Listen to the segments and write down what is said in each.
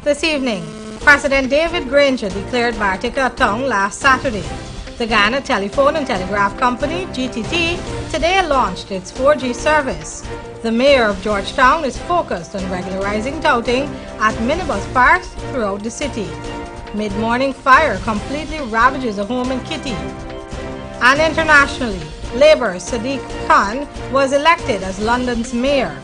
This evening, President David Granger declared Bartica a tongue last Saturday. The Guyana Telephone and Telegraph Company, GTT, today launched its 4G service. The mayor of Georgetown is focused on regularizing touting at minibus parks throughout the city. Mid-morning fire completely ravages a home in Kitty. And internationally, Labour's Sadiq Khan was elected as London's mayor.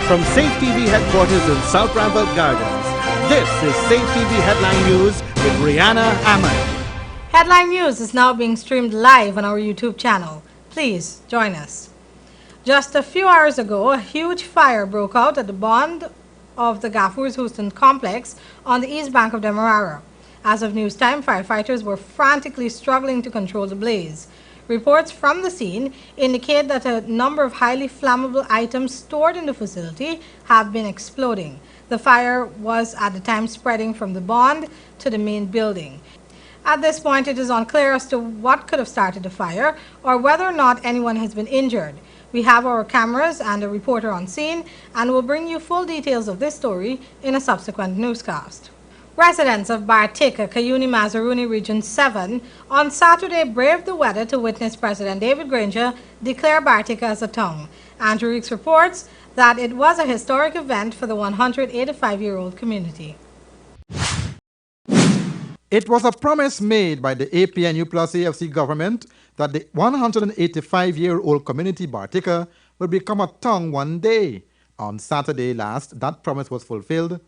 From Safetv headquarters in South Rambert Gardens, this is Safetv Headline News with Rihanna Ahmed. Headline News is now being streamed live on our YouTube channel. Please join us. Just a few hours ago, a huge fire broke out at the bond of the Gaffurs Houston complex on the east bank of Demerara. As of news time, firefighters were frantically struggling to control the blaze. Reports from the scene indicate that a number of highly flammable items stored in the facility have been exploding. The fire was at the time spreading from the bond to the main building. At this point, it is unclear as to what could have started the fire or whether or not anyone has been injured. We have our cameras and a reporter on scene, and will bring you full details of this story in a subsequent newscast. Residents of Bartica, Cuyuni Mazaruni Region 7 on Saturday braved the weather to witness President David Granger declare Bartica as a tongue. Andrew Reeks reports that it was a historic event for the 185-year-old community. It was a promise made by the APNU plus AFC government that the 185-year-old community Bartica will become a tongue one day. On Saturday last, that promise was fulfilled.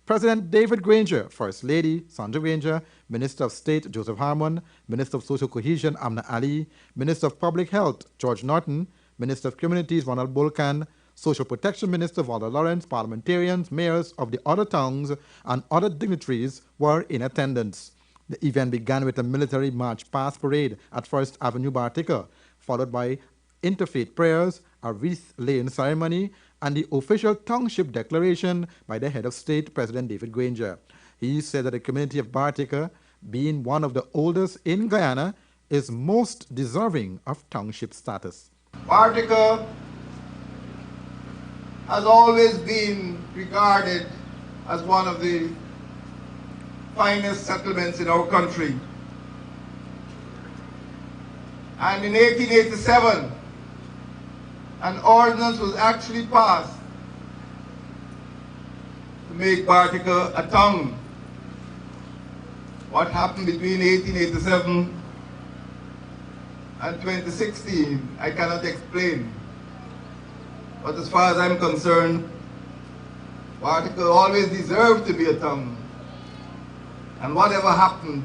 President David Granger, First Lady Sandra Granger, Minister of State Joseph Harmon, Minister of Social Cohesion Amna Ali, Minister of Public Health George Norton, Minister of Communities Ronald Bulkan, Social Protection Minister Walter Lawrence, parliamentarians, mayors of the other towns, and other dignitaries were in attendance. The event began with a military march past parade at First Avenue Bartica, followed by interfaith prayers, a wreath-laying ceremony, and the official tongueship declaration by the head of state, President David Granger. He said that the community of Bartica, being one of the oldest in Guyana, is most deserving of tongueship status. Bartica has always been regarded as one of the finest settlements in our country. And in 1887, an ordinance was actually passed to make Bartica a tongue. What happened between 1887 and 2016, I cannot explain. But as far as I'm concerned, Bartica always deserved to be a tongue. And whatever happened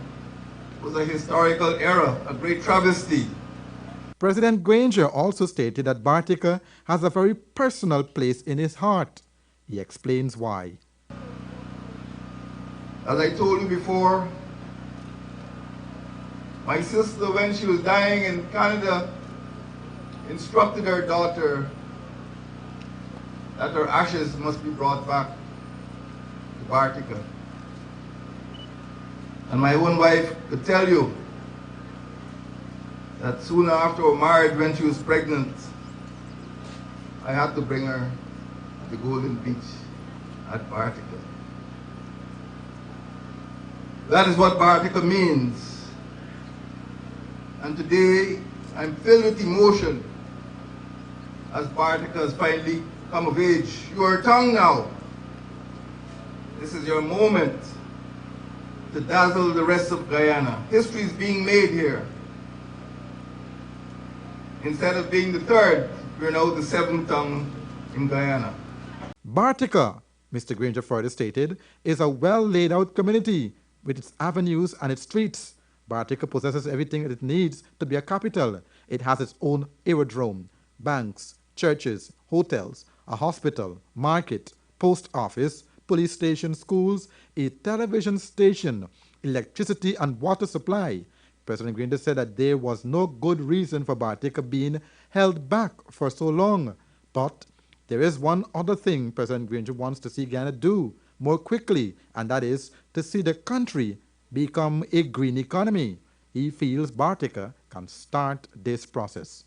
was a historical error, a great travesty. President Granger also stated that Bartica has a very personal place in his heart. He explains why. As I told you before, my sister, when she was dying in Canada, instructed her daughter that her ashes must be brought back to Bartica. And my own wife could tell you that soon after we were married, when she was pregnant, I had to bring her to the Golden Beach at Bartica. That is what Bartica means. And today, I'm filled with emotion as Bartica has finally come of age. You are a tongue now. This is your moment to dazzle the rest of Guyana. History is being made here. Instead of being the third, we're now the seventh tongue in Guyana. Bartica, Mr. Granger further stated, is a well-laid-out community with its avenues and its streets. Bartica possesses everything that it needs to be a capital. It has its own aerodrome, banks, churches, hotels, a hospital, market, post office, police station, schools, a television station, electricity and water supply. President Granger said that there was no good reason for Bartica being held back for so long. But there is one other thing President Granger wants to see Guyana do more quickly, and that is to see the country become a green economy. He feels Bartica can start this process.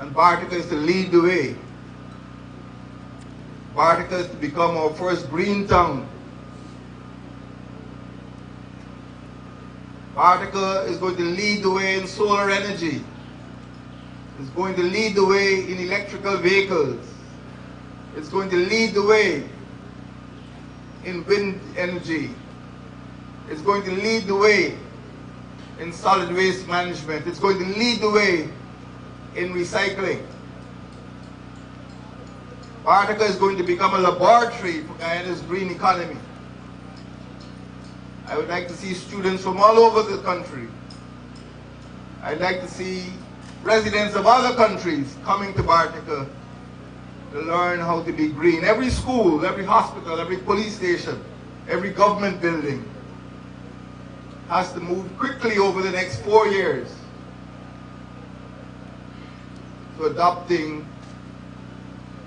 and Bartica is to lead the way. Bartica is to become our first green town. Bartica is going to lead the way in solar energy. It's going to lead the way in electrical vehicles. It's going to lead the way in wind energy. It's going to lead the way in solid waste management. It's going to lead the way in recycling. Bartica is going to become a laboratory for Guyana's green economy. I would like to see students from all over the country. I'd like to see residents of other countries coming to Bartica to learn how to be green. Every school, every hospital, every police station, every government building has to move quickly over the next 4 years to adopting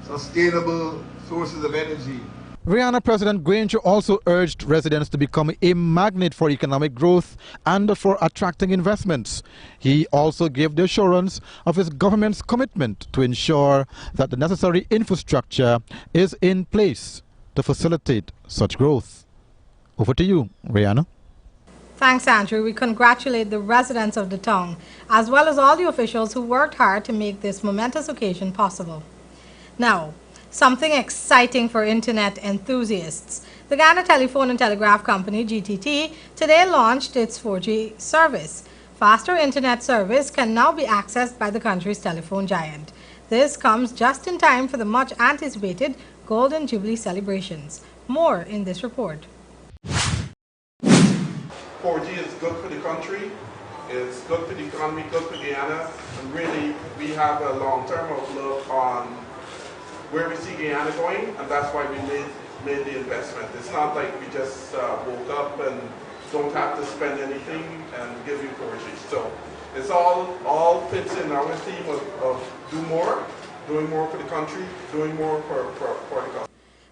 sustainable sources of energy. Rihanna President Granger also urged residents to become a magnet for economic growth and for attracting investments. He also gave the assurance of his government's commitment to ensure that the necessary infrastructure is in place to facilitate such growth. Over to you, Rihanna. Thanks, Andrew. We congratulate the residents of the town, as well as all the officials who worked hard to make this momentous occasion possible. Now, something exciting for internet enthusiasts. The Ghana Telephone and Telegraph Company, GTT, today launched its 4G service. Faster internet service can now be accessed by the country's telephone giant. This comes just in time for the much anticipated Golden Jubilee celebrations. More in this report. 4G is good for the country, it's good for the economy, good for Guyana, and really we have a long-term outlook on where we see Guyana going, and that's why we made the investment. It's not like we just woke up and don't have to spend anything and give you 4G. So it's all fits in our theme of doing more for the country, doing more for the country.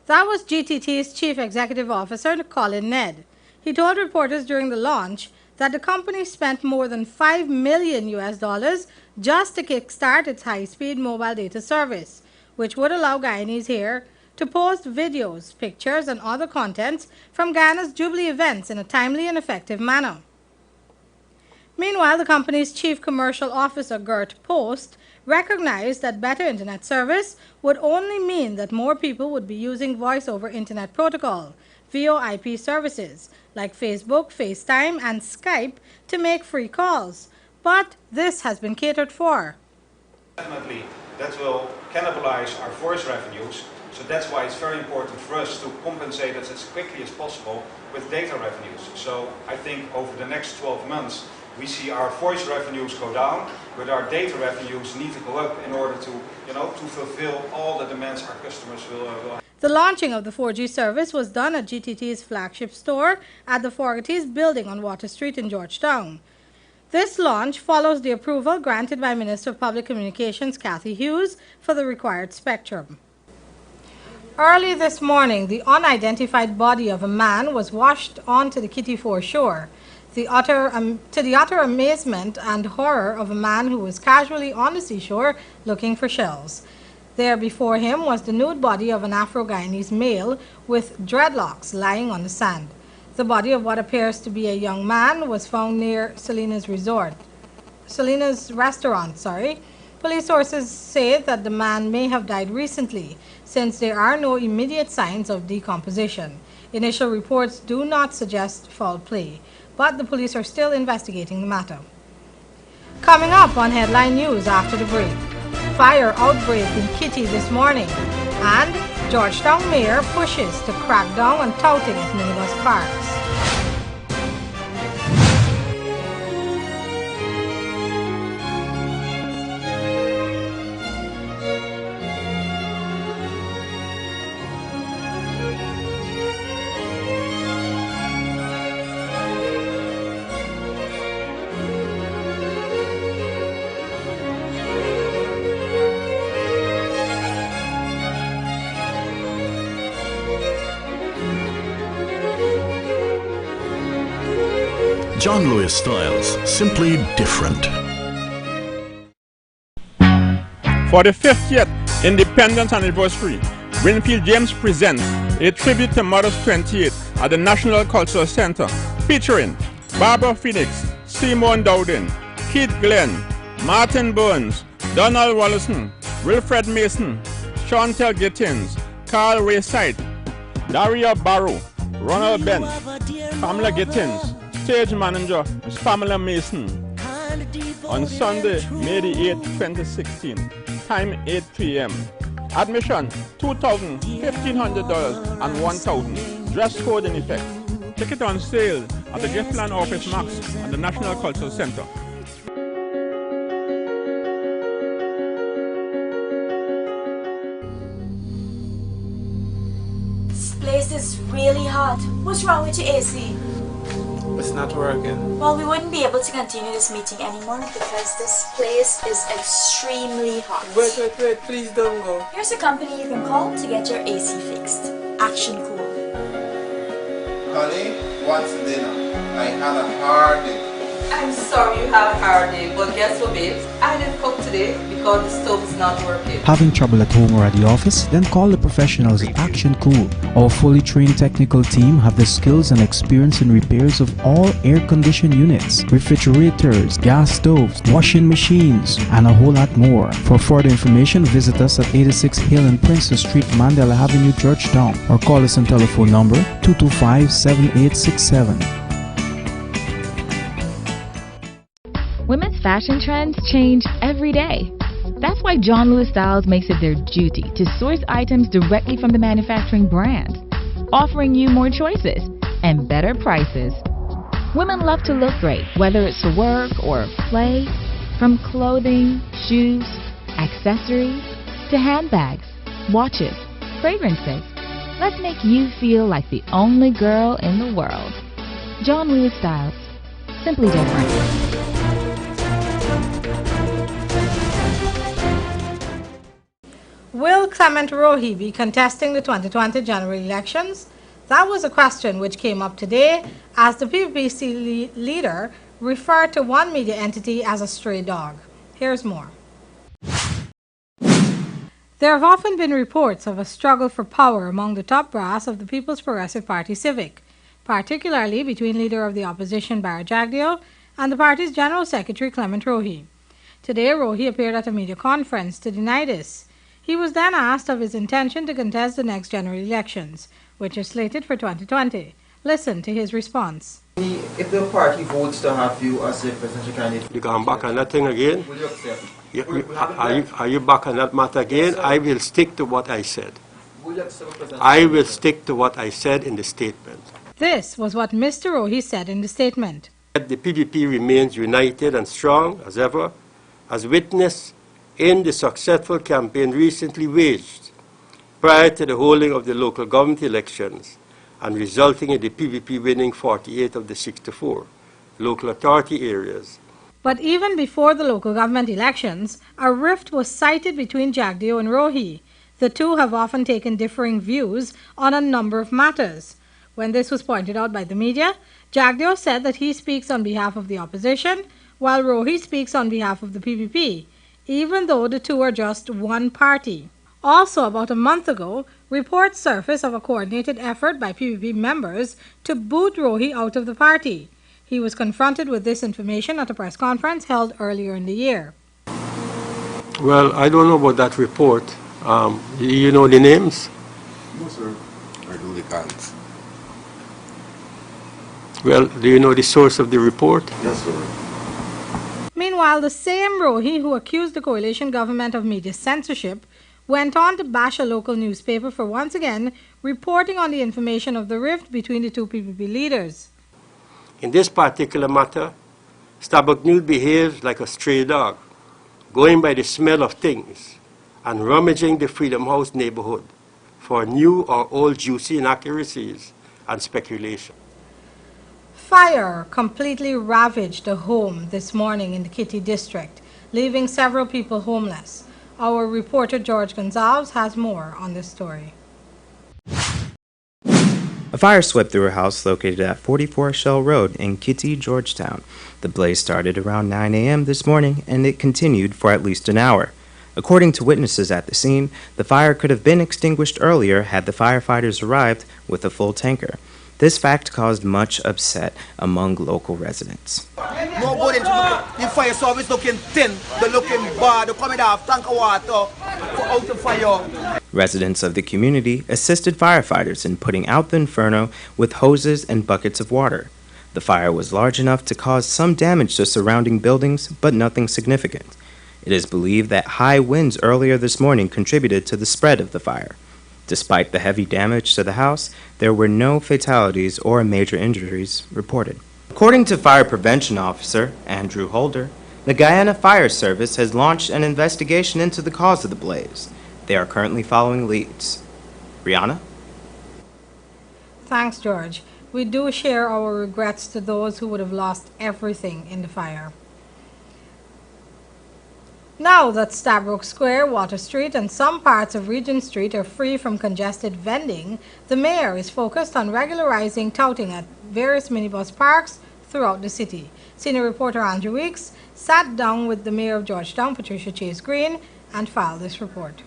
That was GTT's Chief Executive Officer, Colin Ned. He told reporters during the launch that the company spent more than $5 million just to kickstart its high-speed mobile data service, which would allow Guyanese here to post videos, pictures, and other contents from Guyana's Jubilee events in a timely and effective manner. Meanwhile, the company's Chief Commercial Officer, Gert Post, recognized that better internet service would only mean that more people would be using voice over internet protocol, VoIP services, like Facebook, FaceTime, and Skype to make free calls. But this has been catered for. Definitely, that will cannibalize our voice revenues, so that's why it's very important for us to compensate us as quickly as possible with data revenues. So I think over the next 12 months we see our voice revenues go down, but our data revenues need to go up in order to, to fulfill all the demands our customers will have. The launching of the 4G service was done at GTT's flagship store at the Fogarty's building on Water Street in Georgetown. This launch follows the approval granted by Minister of Public Communications Cathy Hughes for the required spectrum. Early this morning, the unidentified body of a man was washed onto the Kitty Four shore, to the utter amazement and horror of a man who was casually on the seashore looking for shells. There before him was the nude body of an Afro-Guyanese male with dreadlocks lying on the sand. The body of what appears to be a young man was found near Selena's restaurant. Police sources say that the man may have died recently, since there are no immediate signs of decomposition. Initial reports do not suggest foul play, but the police are still investigating the matter. Coming up on Headline News after the break, fire outbreak in Kitty this morning, and Georgetown Mayor pushes to crack down on touting at minibus parks. John Lewis Styles, simply different. For the 50th Independence Anniversary, Winfield James presents a tribute to Mothers 28 at the National Cultural Center, featuring Barbara Phoenix, Simone Dowden, Keith Glenn, Martin Burns, Donald Wallison, Wilfred Mason, Chantel Gittins, Carl Wayside, Daria Barrow, Ronald Bent, Pamela Gittins. Stage manager is Pamela Mason. On Sunday, May the 8th, 2016, time 8 p.m. Admission $2,000, $1,500, and $1,000. Dress code in effect. Ticket on sale at the Giftland Office Max at the National Cultural Center. This place is really hot. What's wrong with your AC? It's not working. Well, we wouldn't be able to continue this meeting anymore because this place is extremely hot. Wait, please don't go. Here's a company you can call to get your AC fixed. Action Cool. Honey, what's dinner? I had a hard day. I'm sorry you had a hard day, but guess what, babes? I didn't cook today because the stove is not working. Having trouble at home or at the office? Then call the professionals at Action Cool. Our fully trained technical team have the skills and experience in repairs of all air-conditioned units, refrigerators, gas stoves, washing machines, and a whole lot more. For further information, visit us at 86 Hill and Princess Street, Mandela Avenue, Georgetown, or call us on telephone number 225-7867. Women's fashion trends change every day. That's why John Lewis Styles makes it their duty to source items directly from the manufacturing brand, offering you more choices and better prices. Women love to look great, whether it's for work or play. From clothing, shoes, accessories, to handbags, watches, fragrances. Let's make you feel like the only girl in the world. John Lewis Styles. Simply different. Will Clement Rohi be contesting the 2020 general elections? That was a question which came up today as the PPC leader referred to one media entity as a stray dog. Here's more. There have often been reports of a struggle for power among the top brass of the People's Progressive Party Civic, particularly between Leader of the Opposition Barra Jagdeo and the party's General Secretary Clement Rohi. Today, Rohi appeared at a media conference to deny this. He was then asked of his intention to contest the next general elections, which are slated for 2020. Listen to his response. If the party votes to have you as a presidential candidate, you going back on that thing again? Will you accept? Are you back on that matter again? I will stick to what I said. Will you accept I will stick to what I said in the statement. This was what Mr. Rohi said in the statement. The PPP remains united and strong as ever, as witnessed in the successful campaign recently waged prior to the holding of the local government elections and resulting in the PPP winning 48 of the 64 local authority areas. But even before the local government elections, a rift was cited between Jagdeo and Rohi. The two have often taken differing views on a number of matters. When this was pointed out by the media, Jagdeo said that he speaks on behalf of the opposition, while Rohi speaks on behalf of the PPP, even though the two are just one party. Also, about a month ago, reports surfaced of a coordinated effort by PPP members to boot Rohi out of the party. He was confronted with this information at a press conference held earlier in the year. Well, I don't know about that report. You know the names? No, sir. I really can't. Well, do you know the source of the report? Yes, sir. Meanwhile, the same Rohi who accused the coalition government of media censorship went on to bash a local newspaper for once again reporting on the information of the rift between the two PPP leaders. In this particular matter, Starbuck News behaves like a stray dog, going by the smell of things and rummaging the Freedom House neighborhood for new or old juicy inaccuracies and speculation. Fire completely ravaged a home this morning in the Kitty district, leaving several people homeless. Our reporter George Gonzalez has more on this story. A fire swept through a house located at 44 Shell Road in Kitty, Georgetown. The blaze started around 9 a.m. this morning and it continued for at least an hour. According to witnesses at the scene, the fire could have been extinguished earlier had the firefighters arrived with a full tanker. This fact caused much upset among local residents. Nobody, the fire service looking thin, they're looking bad, they're coming off tank of water for out the fire. Residents of the community assisted firefighters in putting out the inferno with hoses and buckets of water. The fire was large enough to cause some damage to surrounding buildings, but nothing significant. It is believed that high winds earlier this morning contributed to the spread of the fire. Despite the heavy damage to the house, there were no fatalities or major injuries reported. According to Fire Prevention Officer Andrew Holder, the Guyana Fire Service has launched an investigation into the cause of the blaze. They are currently following leads. Rihanna? Thanks, George. We do share our regrets to those who would have lost everything in the fire. Now that Stabrook Square, Water Street, and some parts of Regent Street are free from congested vending, the mayor is focused on regularizing touting at various minibus parks throughout the city. Senior reporter Andrew Weeks sat down with the mayor of Georgetown, Patricia Chase Green, and filed this report.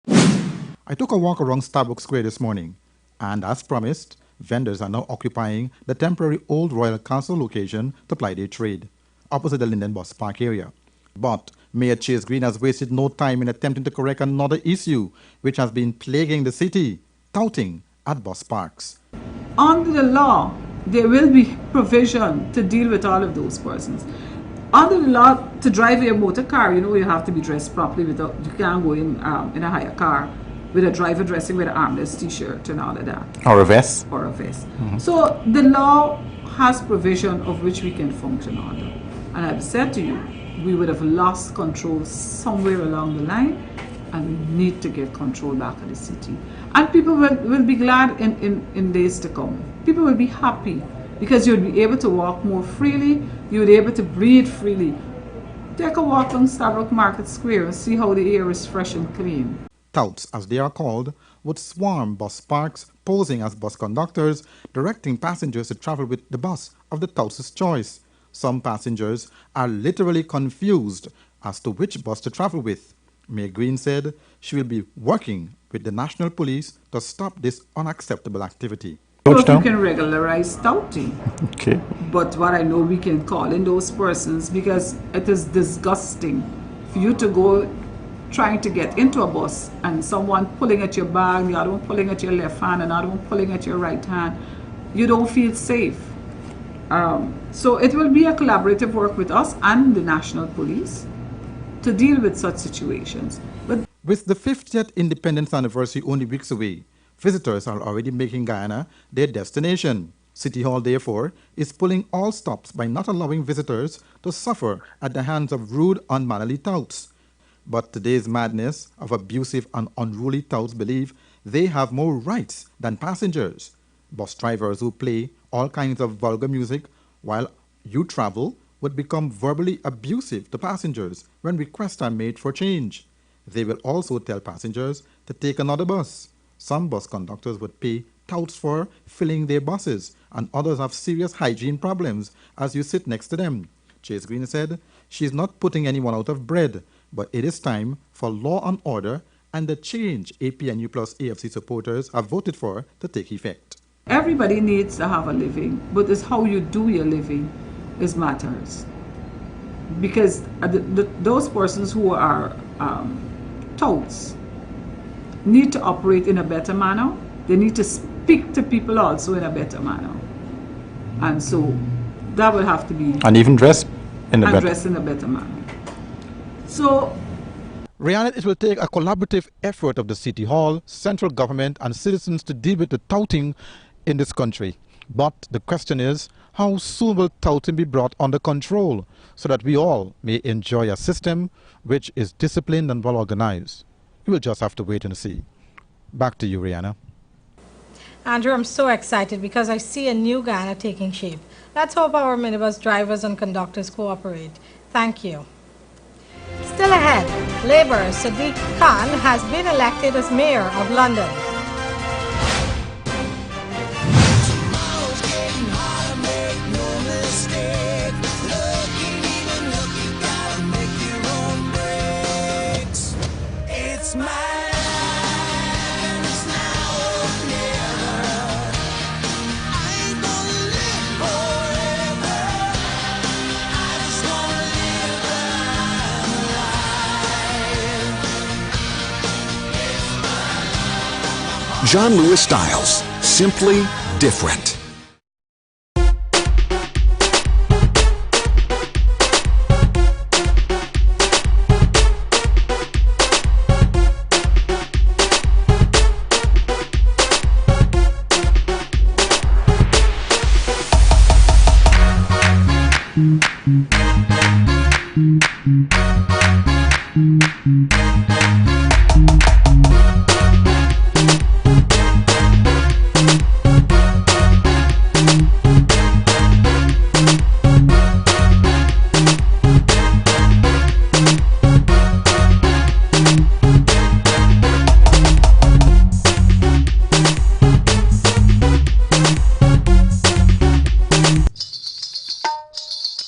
I took a walk around Stabrook Square this morning, and as promised, vendors are now occupying the temporary old Royal Castle location to ply their trade, opposite the Linden Bus Park area. But Mayor Chase Green has wasted no time in attempting to correct another issue which has been plaguing the city, touting at bus parks. Under the law, there will be provision to deal with all of those persons. Under the law, to drive a motor car, you have to be dressed properly. You can't go in a higher car with a driver dressing with an armless t-shirt and all of that. Or a vest. Or a vest. So the law has provision of which we can function under. And I've said to you, we would have lost control somewhere along the line, and we need to get control back of the city. And people will be glad in days to come. People will be happy because you'll be able to walk more freely, you'll be able to breathe freely. Take a walk on Stabrook Market Square and see how the air is fresh and clean. Touts, as they are called, would swarm bus parks, posing as bus conductors, directing passengers to travel with the bus of the touts' choice. Some passengers are literally confused as to which bus to travel with. Mayor Green said she will be working with the National Police to stop this unacceptable activity. So if you can regularize touting. Okay. But what I know, we can call in those persons, because it is disgusting for you to go trying to get into a bus and someone pulling at your bag, the other one pulling at your left hand, another one pulling at your right hand. You don't feel safe. So it will be a collaborative work with us and the National Police to deal with such situations. But with the 50th Independence Anniversary only weeks away, visitors are already making Guyana their destination. City Hall, therefore, is pulling all stops by not allowing visitors to suffer at the hands of rude, unmannerly touts. But today's madness of abusive and unruly touts believe they have more rights than passengers. Bus drivers who play all kinds of vulgar music while you travel would become verbally abusive to passengers when requests are made for change. They will also tell passengers to take another bus. Some bus conductors would pay touts for filling their buses, and others have serious hygiene problems as you sit next to them. Chase Green said she's not putting anyone out of bread, but it is time for law and order and the change APNU plus AFC supporters have voted for to take effect. everybody needs to have a living, but it's how you do your living is matters. Because those persons who are touts need to operate in a better manner. They need to speak to people also in a better manner. And so that will have to be... And even dress in a better manner. So... Rihanna, it will take a collaborative effort of the City Hall, central government and citizens to deal with the touting in this country. But the question is, how soon will touting be brought under control so that we all may enjoy a system which is disciplined and well organized? We will just have to wait and see. Back to you, Rihanna. Andrew, I'm so excited because I see a new Guyana taking shape. Let's hope our minibus drivers and conductors cooperate. Thank you. Still ahead, Labour's Sadiq Khan has been elected as Mayor of London. John Lewis Styles, simply different.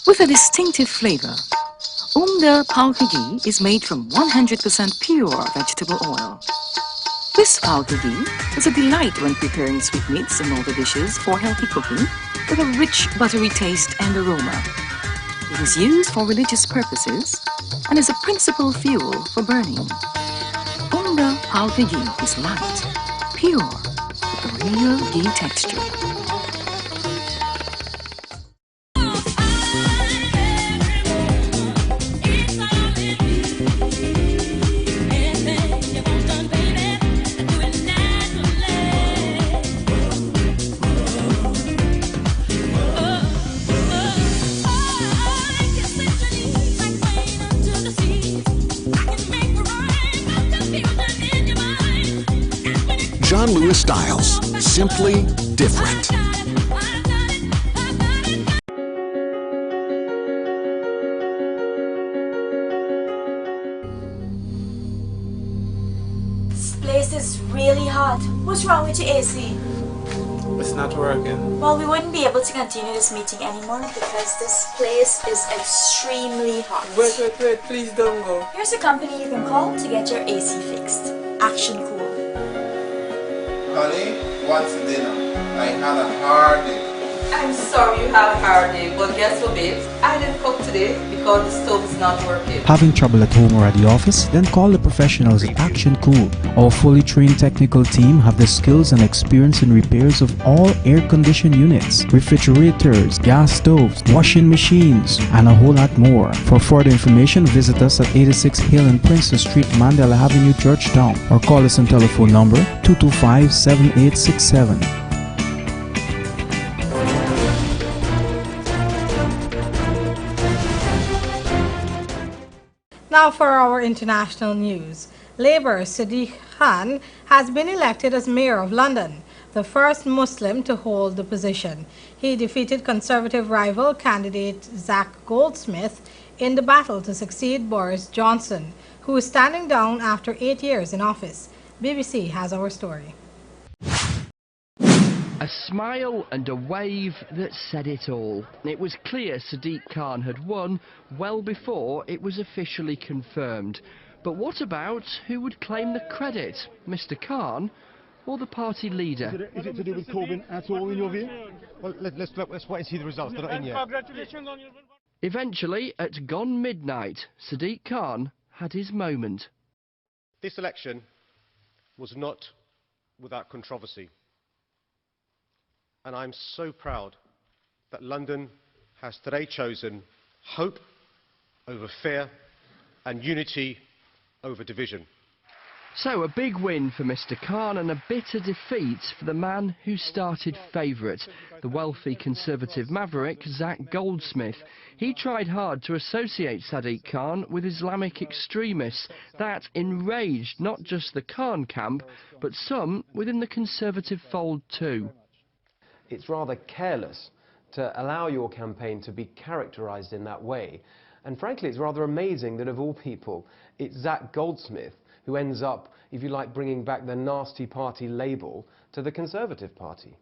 With a distinctive flavor, Umda Palka ghee is made from 100% pure vegetable oil. This Palka ghee is a delight when preparing sweetmeats and other dishes for healthy cooking with a rich buttery taste and aroma. It is used for religious purposes and is a principal fuel for burning. Umda Palka ghee is light, pure, with a real ghee texture. John Lewis Styles, simply different. This place is really hot. What's wrong with your AC? It's not working. Well, we wouldn't be able to continue this meeting anymore because this place is extremely hot. Wait, please don't go. Here's a company you can call to get your AC fixed. Action Cool. Honey, what's dinner? I had a hard day. I'm sorry you had a hard day, but guess what, babes? I didn't cook today because the stove is not working. Having trouble at home or at the office? Then call the professionals at Action Cool. Our fully trained technical team have the skills and experience in repairs of all air-conditioned units, refrigerators, gas stoves, washing machines, and a whole lot more. For further information, visit us at 86 Hill and Princeton Street, Mandela Avenue, Georgetown, or call us on telephone number 225-7867. Now for our international news. Labour's Sadiq Khan has been elected as Mayor of London, the first Muslim to hold the position. He defeated Conservative rival candidate Zach Goldsmith in the battle to succeed Boris Johnson, who is standing down after 8 years in office. BBC has our story. A smile and a wave that said it all. It was clear Sadiq Khan had won well before it was officially confirmed. But what about who would claim the credit, Mr. Khan or the party leader? Is it to do with Corbyn at all, in your view? Well, let's wait and see the results. They're not in yet. Congratulations on your... Eventually, at gone midnight, Sadiq Khan had his moment. This election was not without controversy. And I'm so proud that London has today chosen hope over fear and unity over division. So a big win for Mr. Khan and a bitter defeat for the man who started favourite, the wealthy Conservative maverick Zach Goldsmith. He tried hard to associate Sadiq Khan with Islamic extremists. That enraged not just the Khan camp, but some within the Conservative fold too. It's rather careless to allow your campaign to be characterised in that way. And frankly, it's rather amazing that of all people, it's Zach Goldsmith who ends up, if you like, bringing back the nasty party label to the Conservative Party.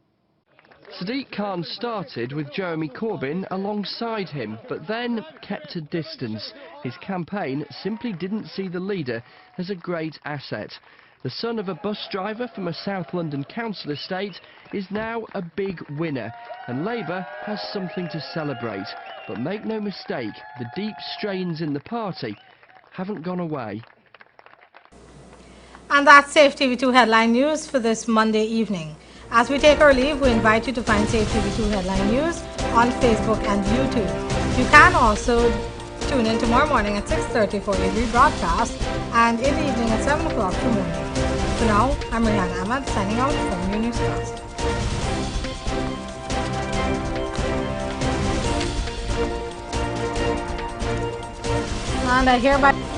Sadiq Khan started with Jeremy Corbyn alongside him, but then kept a distance. His campaign simply didn't see the leader as a great asset. The son of a bus driver from a South London council estate is now a big winner, and Labour has something to celebrate. But make no mistake, the deep strains in the party haven't gone away. And that's Safe TV2 headline news for this Monday evening. As we take our leave, we invite you to find Safe TV2 headline news on Facebook and YouTube. You can also tune in tomorrow morning at 6:30 for a rebroadcast and in the evening at 7 o'clock for more news. For now, I'm Rihanna Ahmad signing out from New Newscast. And I hereby